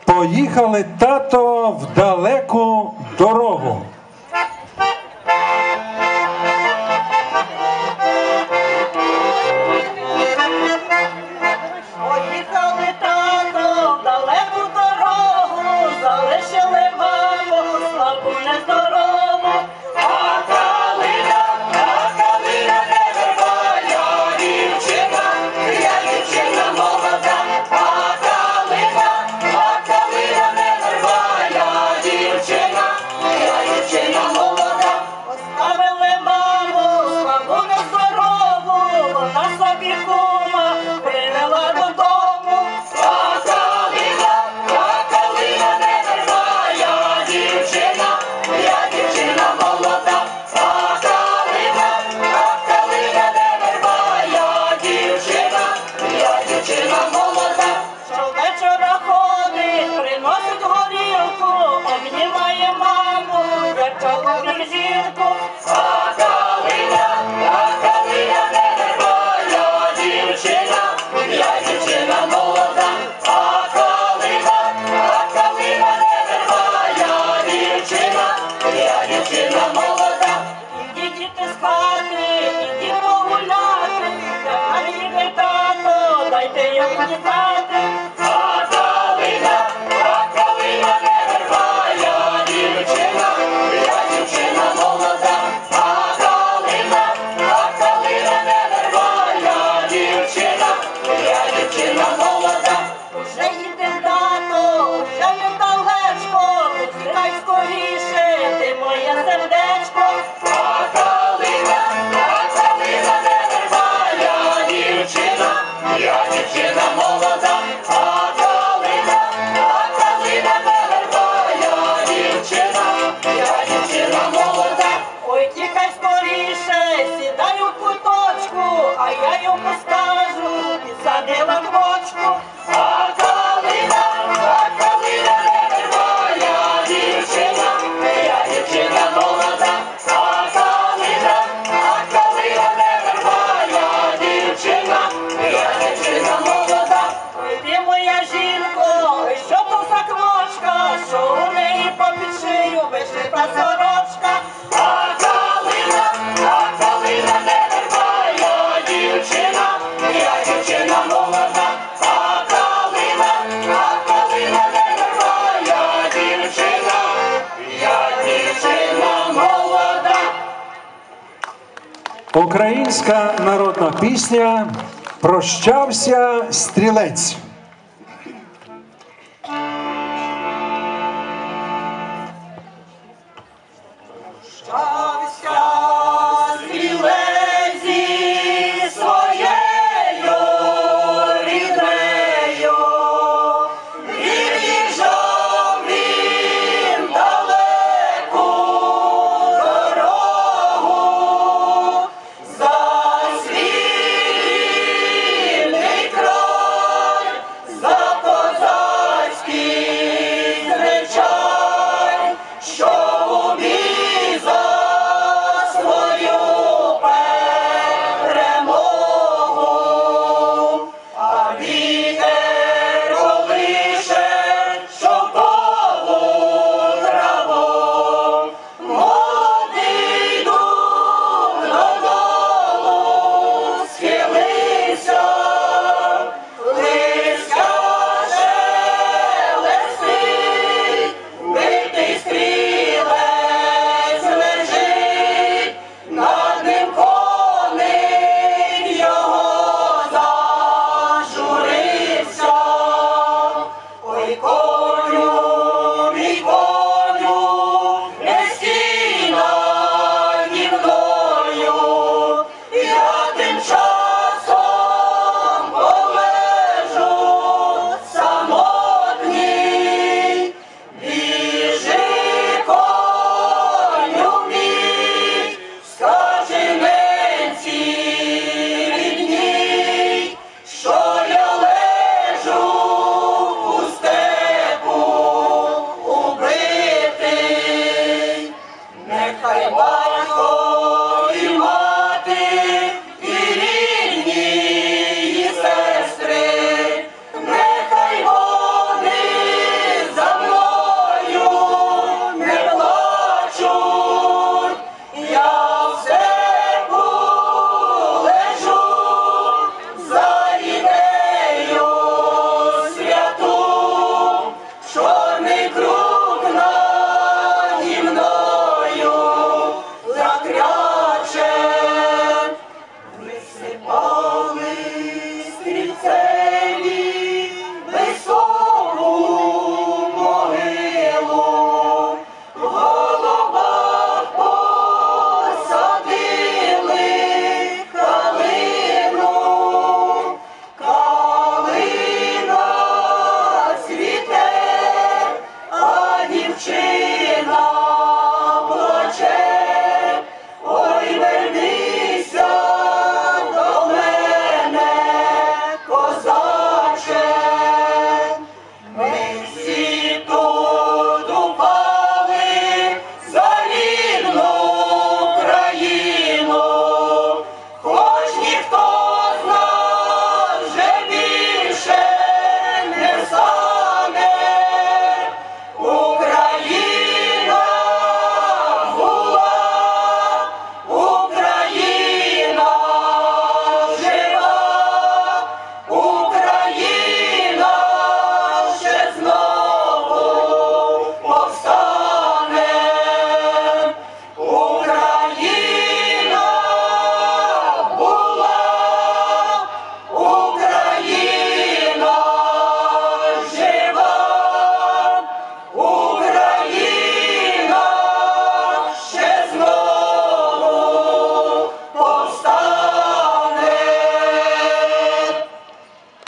Поїхали, тато, в далеку дорогу. Поїхали, тато, в далеку дорогу, залишили маму, слабу нездорову. А калина не верба, я дівчина молода. А калина не верба, я дівчина молода. Оставили маму, слабу нездорову, вона собі кума привела додому. А калина не верба, я дівчина молода. А калина не верба, я дівчина молода. Щовечора ходить, приносить горілку, обнімає маму, як чоловік жінку. А калина не верба, я дівчина молода. А калина не верба, я дівчина молода. Ідіть, діти, з хати, ідіть погуляти, як їде тато, дайте йому дістати. А калина не верба, я дівчина молода. А калина не верба, я дівчина молода. Уже їде тато, уже недалечко, тікай скоріше, ти моє сердечко. А калина не верба, я дівчина молода. А калина не верба, я дівчина молода. Ой, тікай скоріше, сідай у куточку, а я йому скажу, підсадила квочку. А калина не верба, я дівчина молода. А калина не верба, я дівчина молода. Ой, ти моя жінко, ой, що то за квочка, що у неї попід шию вишита сорочка. А калина не верба, я дівчина молода. А калина не верба, я дівчина молода. Українська народна пісня «Прощався стрілець». Прощався стрілець зі своєю ріднею, від'їжджав він далеку дорогу за свій рідний край, за козацький звичай, що у бій за свою перемогу. А вітер колише шовкову траву, молодий дух додолу схилився, листя шелестить, битий стрілець лежить, над ним коник його зажурився. Ой,